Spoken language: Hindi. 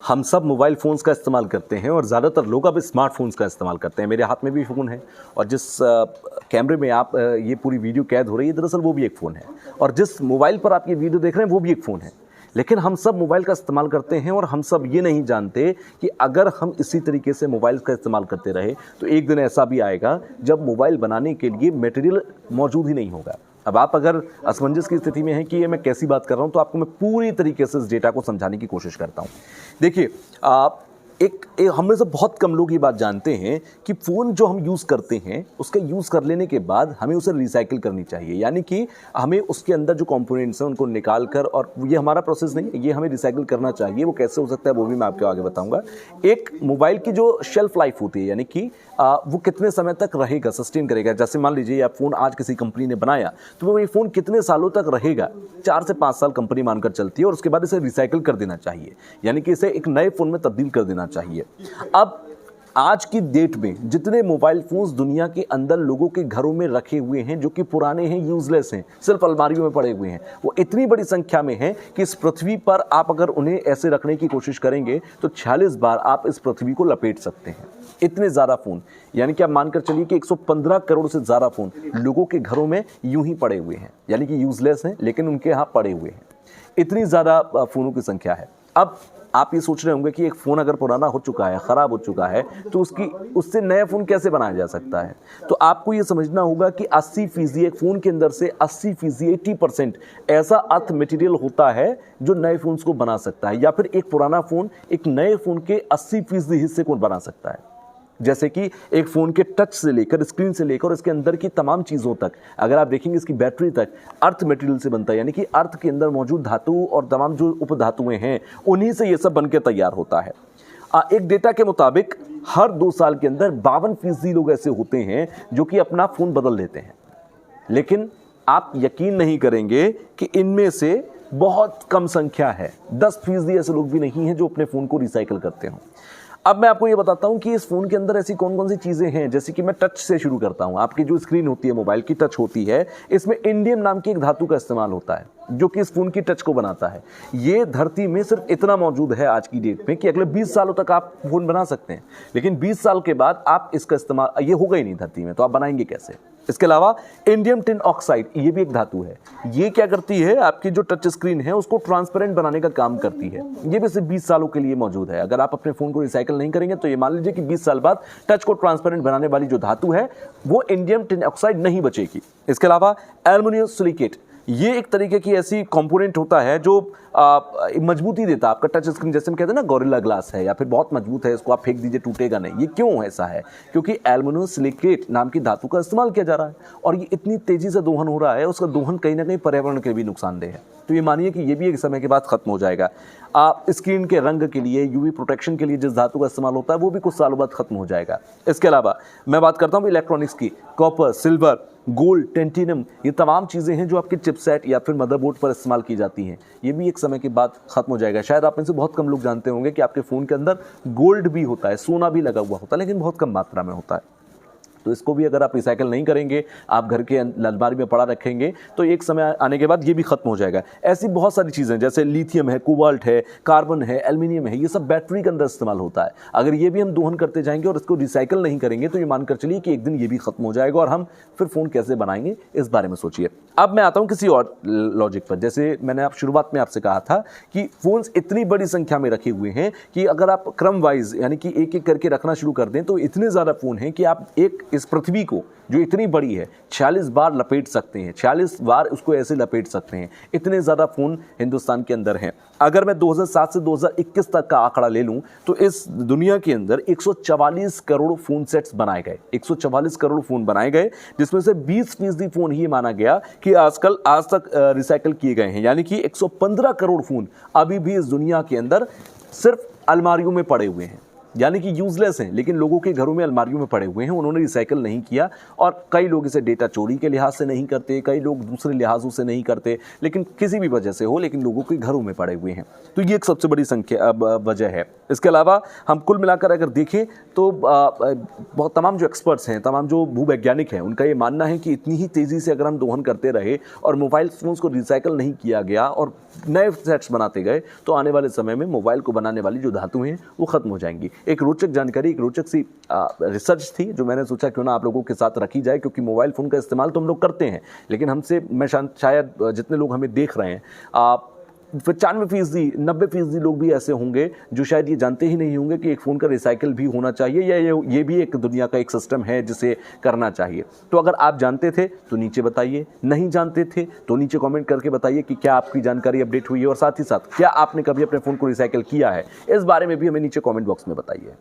हम सब मोबाइल फ़ोन्स का इस्तेमाल करते हैं और ज़्यादातर लोग अब स्मार्टफ़ोन्स का इस्तेमाल करते हैं। मेरे हाथ में भी फ़ोन है और जिस कैमरे में आप ये पूरी वीडियो कैद हो रही है, दरअसल वो भी एक फ़ोन है और जिस मोबाइल पर आप ये वीडियो देख रहे हैं वो भी एक फ़ोन है। लेकिन हम सब मोबाइल का इस्तेमाल करते हैं और हम सब ये नहीं जानते कि अगर हम इसी तरीके से मोबाइल का इस्तेमाल करते रहे तो एक दिन ऐसा भी आएगा जब मोबाइल बनाने के लिए मटेरियल मौजूद ही नहीं होगा। अब आप अगर असमंजस की स्थिति में हैं कि ये मैं कैसी बात कर रहा हूं, तो आपको मैं पूरी तरीके से इस डेटा को समझाने की कोशिश करता हूं। देखिए, एक हम में से बहुत कम लोग ये बात जानते हैं कि फ़ोन जो हम यूज़ करते हैं उसका यूज़ कर लेने के बाद हमें उसे रिसाइकिल करनी चाहिए, यानी कि हमें उसके अंदर जो कंपोनेंट्स हैं उनको निकाल कर, और ये हमारा प्रोसेस नहीं है, ये हमें रिसाइकिल करना चाहिए। वो कैसे हो सकता है वो भी मैं आपको आगे बताऊंगा। एक मोबाइल की जो शेल्फ लाइफ होती है, यानी कि वो कितने समय तक रहेगा, सस्टेन करेगा। जैसे मान लीजिए आप फ़ोन आज किसी कंपनी ने बनाया तो वो ये फ़ोन कितने सालों तक रहेगा, 4 से 5 साल कंपनी मानकर चलती है और उसके बाद इसे रिसाइकिल कर देना चाहिए, यानी कि इसे एक नए फ़ोन में तब्दील कर देना चाहिए। अब आज की डेट में जितने मोबाइल फोन्स दुनिया के अंदर लोगों के घरों में रखे हुए हैं, जो कि पुराने हैं, यूजलेस हैं, सिर्फ अलमारियों में पड़े हुए हैं, वो इतनी बड़ी संख्या में हैं कि इस पृथ्वी पर आप अगर उन्हें ऐसे रखने की कोशिश करेंगे तो 46 बार आप इस पृथ्वी को लपेट सकते हैं। इतने ज़्यादा फ़ोन, यानी कि आप मानकर चलिए कि 115 करोड़ से ज़्यादा फ़ोन लोगों के घरों में यूं ही पड़े हुए हैं, यानी कि यूजलेस हैं लेकिन उनके यहाँ पड़े हुए हैं। इतनी ज़्यादा फ़ोनों की संख्या है। अब आप ये सोच रहे होंगे कि एक फ़ोन अगर पुराना हो चुका है, ख़राब हो चुका है, तो उससे नया फ़ोन कैसे बनाया जा सकता है। तो आपको ये समझना होगा कि 80% एक फ़ोन के अंदर से 80% 80% ऐसा अर्थ मटेरियल होता है जो नए फ़ोन्स को बना सकता है, या फिर एक पुराना फ़ोन एक नए फ़ोन के 80% हिस्से को बना सकता है। जैसे कि एक फ़ोन के टच से लेकर, स्क्रीन से लेकर, इसके अंदर की तमाम चीज़ों तक, अगर आप देखेंगे इसकी बैटरी तक अर्थ मटेरियल से बनता है, यानी कि अर्थ के अंदर मौजूद धातु और तमाम जो उपधातुएं हैं उन्हीं से ये सब बनकर तैयार होता है। एक डेटा के मुताबिक हर 2 साल के अंदर 52% लोग ऐसे होते हैं जो कि अपना फ़ोन बदल लेते हैं। लेकिन आप यकीन नहीं करेंगे कि इनमें से बहुत कम संख्या है, 10% ऐसे लोग भी नहीं हैं जो अपने फ़ोन को रिसाइकिल करते हों। अब मैं आपको ये बताता हूँ कि इस फ़ोन के अंदर ऐसी कौन कौन सी चीज़ें हैं। जैसे कि मैं टच से शुरू करता हूँ। आपकी जो स्क्रीन होती है मोबाइल की, टच होती है, इसमें इंडियम नाम की एक धातु का इस्तेमाल होता है जो कि इस फ़ोन की टच को बनाता है। ये धरती में सिर्फ इतना मौजूद है आज की डेट में कि अगले 20 सालों तक आप फ़ोन बना सकते हैं, लेकिन 20 साल के बाद आप इसका इस्तेमाल, ये होगा ही नहीं धरती में, तो आप बनाएंगे कैसे। इसके अलावा इंडियम टिन ऑक्साइड, ये भी एक धातु है। ये क्या करती है, आपकी जो टच स्क्रीन है उसको ट्रांसपेरेंट बनाने का काम करती है। ये भी सिर्फ 20 सालों के लिए मौजूद है। अगर आप अपने फ़ोन को रिसाइकिल नहीं करेंगे तो ये मान लीजिए कि 20 साल बाद टच को ट्रांसपेरेंट बनाने वाली जो धातु है वो इंडियम टिन ऑक्साइड नहीं बचेगी। इसके अलावा एल्युमिनियम सिलिकेट, ये एक तरीके की ऐसी कंपोनेंट होता है जो मजबूती देता है। आपका टच स्क्रीन, जैसे हम कहते हैं ना गोरिल्ला ग्लास है या फिर बहुत मजबूत है, इसको आप फेंक दीजिए टूटेगा नहीं। ये क्यों ऐसा है? क्योंकि एल्युमिनियम सिलिकेट नाम की धातु का इस्तेमाल किया जा रहा है और ये इतनी तेजी से दोहन हो रहा है, उसका दोहन कहीं ना कहीं पर्यावरण के लिए भी नुकसानदेह है। तो ये मानिए कि ये भी एक समय के बाद खत्म हो जाएगा। स्क्रीन के रंग के लिए, यूवी प्रोटेक्शन के लिए जिस धातु का इस्तेमाल होता है वो भी कुछ सालों बाद खत्म हो जाएगा। इसके अलावा मैं बात करता हूँ इलेक्ट्रॉनिक्स की, कॉपर, सिल्वर, गोल्ड, टेंटिनम, ये तमाम चीज़ें हैं जो आपके चिपसेट या फिर मदरबोर्ड पर इस्तेमाल की जाती हैं। ये भी एक समय के बाद खत्म हो जाएगा। शायद आप में से बहुत कम लोग जानते होंगे कि आपके फ़ोन के अंदर गोल्ड भी होता है, सोना भी लगा हुआ होता है, लेकिन बहुत कम मात्रा में होता है। तो इसको भी अगर आप रिसाइकिल नहीं करेंगे, आप घर के अलमारी में पड़ा रखेंगे, तो एक समय आने के बाद ये भी खत्म हो जाएगा। ऐसी बहुत सारी चीज़ें जैसे लिथियम है, कोबाल्ट है, कार्बन है, एल्युमिनियम है, ये सब बैटरी के अंदर इस्तेमाल होता है। अगर ये भी हम दोहन करते जाएंगे और इसको रिसाइकिल नहीं करेंगे तो ये मानकर चलिए कि एक दिन ये भी खत्म हो जाएगा और हम फिर फ़ोन कैसे बनाएंगे इस बारे में सोचिए। अब मैं आता हूँ किसी और लॉजिक पर। जैसे मैंने शुरुआत में आपसे कहा था कि फ़ोन्स इतनी बड़ी संख्या में रखे हुए हैं कि अगर आप क्रम वाइज, यानी कि एक एक करके रखना शुरू कर दें, तो इतने ज़्यादा फ़ोन हैं कि आप इस पृथ्वी को, जो इतनी बड़ी है, 46 बार लपेट सकते हैं, 46 बार उसको ऐसे लपेट सकते हैं। इतने ज़्यादा फ़ोन हिंदुस्तान के अंदर हैं। अगर मैं 2007 से 2021 तक का आंकड़ा ले लूं तो इस दुनिया के अंदर 144 करोड़ फ़ोन सेट्स बनाए गए, 144 करोड़ फ़ोन बनाए गए, जिसमें से 20% फ़ोन ही माना गया कि आज तक रिसाइकिल किए गए हैं। यानी कि 115 करोड़ फ़ोन अभी भी इस दुनिया के अंदर सिर्फ अलमारियों में पड़े हुए हैं, यानी कि यूजलेस हैं, लेकिन लोगों के घरों में अलमारियों में पड़े हुए हैं, उन्होंने रिसाइकिल नहीं किया। और कई लोग इसे डेटा चोरी के लिहाज से नहीं करते, कई लोग दूसरे लिहाजों से नहीं करते, लेकिन किसी भी वजह से हो, लेकिन लोगों के घरों में पड़े हुए हैं। तो ये एक सबसे बड़ी संख्या वजह है। इसके अलावा हम कुल मिलाकर अगर देखें तो बहुत तमाम जो एक्सपर्ट्स हैं, तमाम जो भूवैज्ञानिक हैं, उनका ये मानना है कि इतनी ही तेज़ी से अगर हम दोहन करते रहे और मोबाइल फ़ोन्स को रिसाइकल नहीं किया गया और नए सेट्स बनाते गए तो आने वाले समय में मोबाइल को बनाने वाली जो धातुएं हैं वो ख़त्म हो जाएंगी। एक रोचक जानकारी, एक रोचक सी रिसर्च थी जो मैंने सोचा क्यों ना आप लोगों के साथ रखी जाए, क्योंकि मोबाइल फ़ोन का इस्तेमाल तो हम लोग करते हैं, लेकिन हमसे मैं शायद जितने लोग हमें देख रहे हैं 95%, 90% लोग भी ऐसे होंगे जो शायद ये जानते ही नहीं होंगे कि एक फ़ोन का रिसाइकिल भी होना चाहिए या ये भी एक दुनिया का एक सिस्टम है जिसे करना चाहिए। तो अगर आप जानते थे तो नीचे बताइए, नहीं जानते थे तो नीचे कमेंट करके बताइए कि क्या आपकी जानकारी अपडेट हुई है और साथ ही साथ क्या आपने कभी अपने फ़ोन को रिसाइकिल किया है। इस बारे में भी हमें नीचे कमेंट बॉक्स में बताइए।